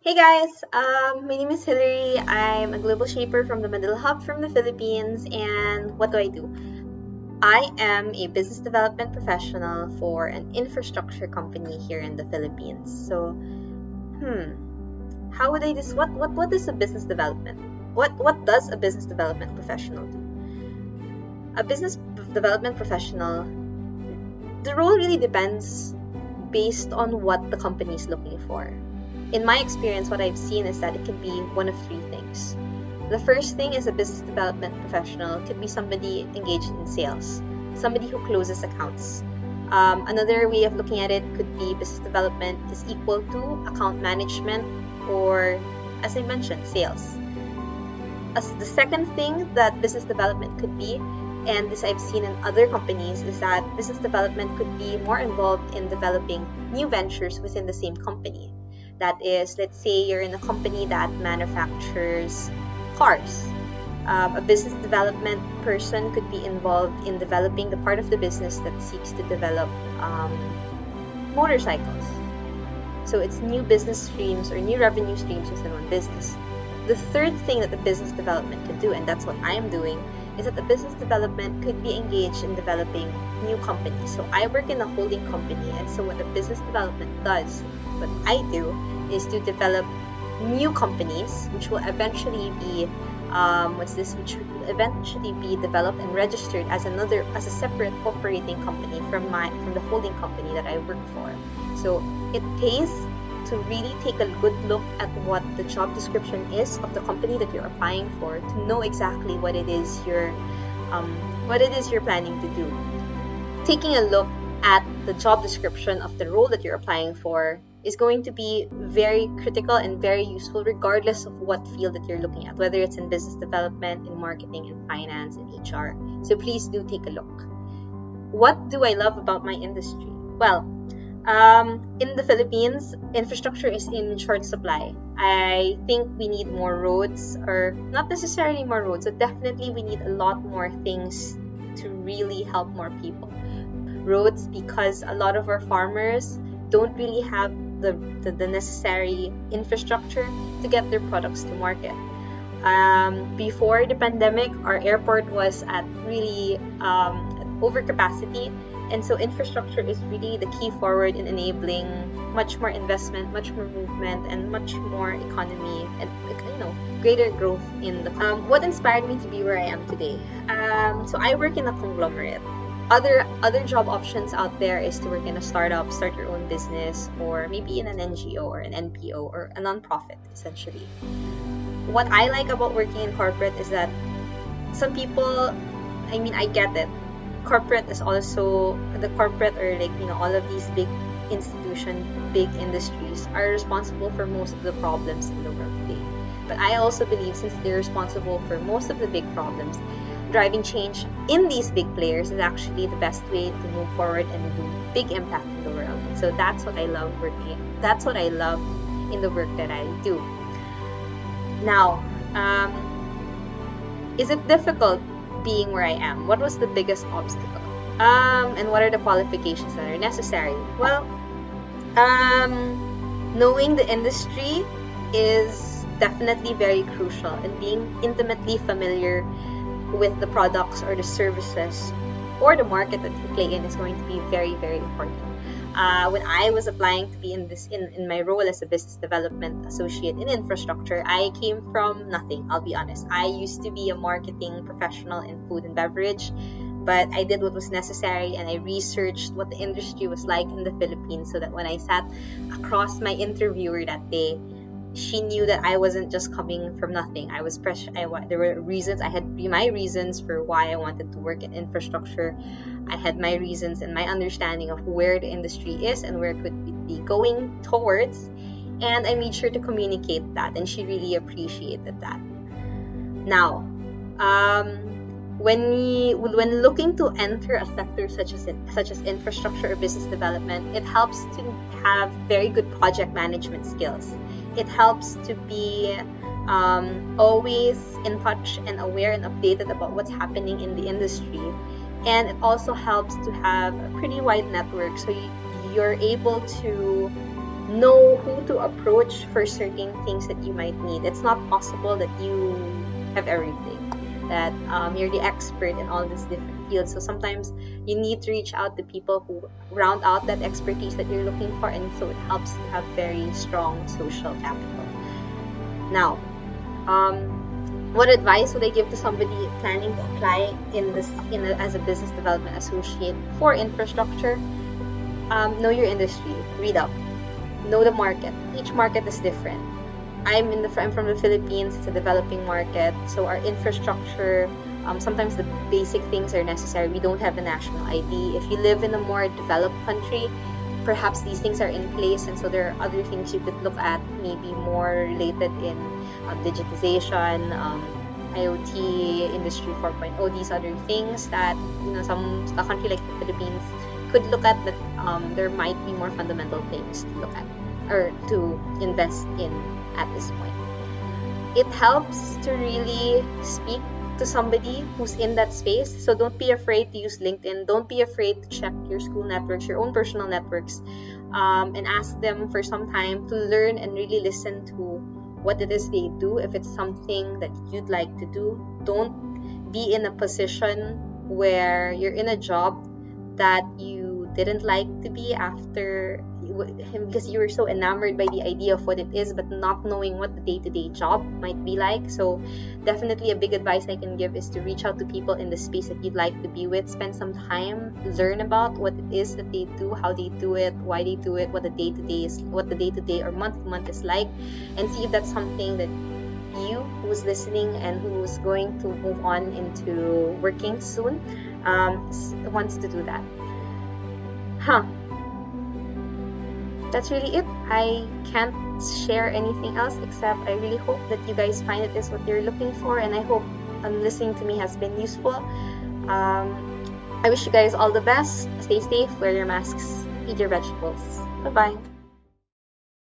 Hey guys, my name is Hilary. I'm a global shaper from the Manila Hub from the Philippines. And what do? I am a business development professional for an infrastructure company here in the Philippines. So, how would I this? What is a business development? What does a business development professional do? A business development professional, the role really depends based on what the company is looking for. In my experience, what I've seen is that it can be one of three things. The first thing is a business development professional could be somebody engaged in sales, somebody who closes accounts. Another way of looking at it could be business development is equal to account management or, as I mentioned, sales. As the second thing that business development could be, and this I've seen in other companies, is that business development could be more involved in developing new ventures within the same company. That is, let's say you're in a company that manufactures cars. A business development person could be involved in developing the part of the business that seeks to develop motorcycles. So it's new business streams or new revenue streams within one business. The third thing that the business development could do, and that's what I am doing, is that the business development could be engaged in developing new companies. So I work in a holding company, and so what the business development does, what I do, is to develop new companies, which will eventually be which will eventually be developed and registered as a separate operating company from the holding company that I work for. So it pays to really take a good look at what the job description is of the company that you're applying for, to know exactly what it is you're planning to do. Taking a look at the job description of the role that you're applying for is going to be very critical and very useful regardless of what field that you're looking at, whether it's in business development, in marketing, in finance, in HR. So please do take a look. What do I love about my industry? Well, in the Philippines, infrastructure is in short supply. I think we need more roads, or not necessarily more roads, but definitely we need a lot more things to really help more people. Roads, because a lot of our farmers don't really have the necessary infrastructure to get their products to market. Before the pandemic, our airport was at really overcapacity, and so infrastructure is really the key forward in enabling much more investment, much more movement, and much more economy, and greater growth in the. What inspired me to be where I am today? So I work in a conglomerate. Other job options out there is to work in a startup, start your own business, or maybe in an NGO or an NPO or a nonprofit, essentially. What I like about working in corporate is that some people, I get it. Corporate is also the corporate, or all of these big institutions, big industries are responsible for most of the problems in the world today. But I also believe, since they're responsible for most of the big problems, driving change in these big players is actually the best way to move forward and do big impact in the world. So that's what I love working. That's what I love in the work that I do. Now, is it difficult being where I am? What was the biggest obstacle? And what are the qualifications that are necessary? Well, knowing the industry is definitely very crucial, and being intimately familiar with the products or the services or the market that you play in is going to be very, very important. When I was applying to be in my role as a business development associate in infrastructure, I came from nothing. I'll be honest. I used to be a marketing professional in food and beverage, but I did what was necessary, and I researched what the industry was like in the Philippines, so that when I sat across my interviewer that day, she knew that I wasn't just coming from nothing. There were reasons. I had my reasons for why I wanted to work in infrastructure. I had my reasons and my understanding of where the industry is and where it could be going towards. And I made sure to communicate that, and she really appreciated that. Now, when looking to enter a sector such as infrastructure or business development, it helps to have very good project management skills. It helps to be always in touch and aware and updated about what's happening in the industry. And it also helps to have a pretty wide network, so you're able to know who to approach for certain things that you might need. It's not possible that you have everything, that you're the expert in all these different fields. So sometimes you need to reach out to people who round out that expertise that you're looking for, and so it helps to have very strong social capital. Now, what advice would I give to somebody planning to apply as a business development associate for infrastructure? Know your industry, read up, know the market. Each market is different. I'm from the Philippines. It's a developing market, so our infrastructure, sometimes the basic things are necessary. We don't have a national ID. If you live in a more developed country, perhaps these things are in place, and so there are other things you could look at, maybe more related in digitization, IoT, Industry 4.0, these other things that a country like the Philippines could look at, that there might be more fundamental things to look at or to invest in at this point. It helps to really speak to somebody who's in that space. So don't be afraid to use LinkedIn. Don't be afraid to check your school networks, your own personal networks, and ask them for some time to learn and really listen to what it is they do. If it's something that you'd like to do, don't be in a position where you're in a job that you didn't like to be after, because you were so enamored by the idea of what it is, but not knowing what the day-to-day job might be like. So definitely a big advice I can give is to reach out to people in the space that you'd like to be with. Spend some time, learn about what it is that they do, how they do it, why they do it, what the day-to-day or month-to-month is like, and see if that's something that you who's listening and who's going to move on into working soon wants to do that. That's really it. I can't share anything else, except I really hope that you guys find it is what you're looking for, and I hope listening to me has been useful. I wish you guys all the best. Stay safe, wear your masks, eat your vegetables. Bye-bye.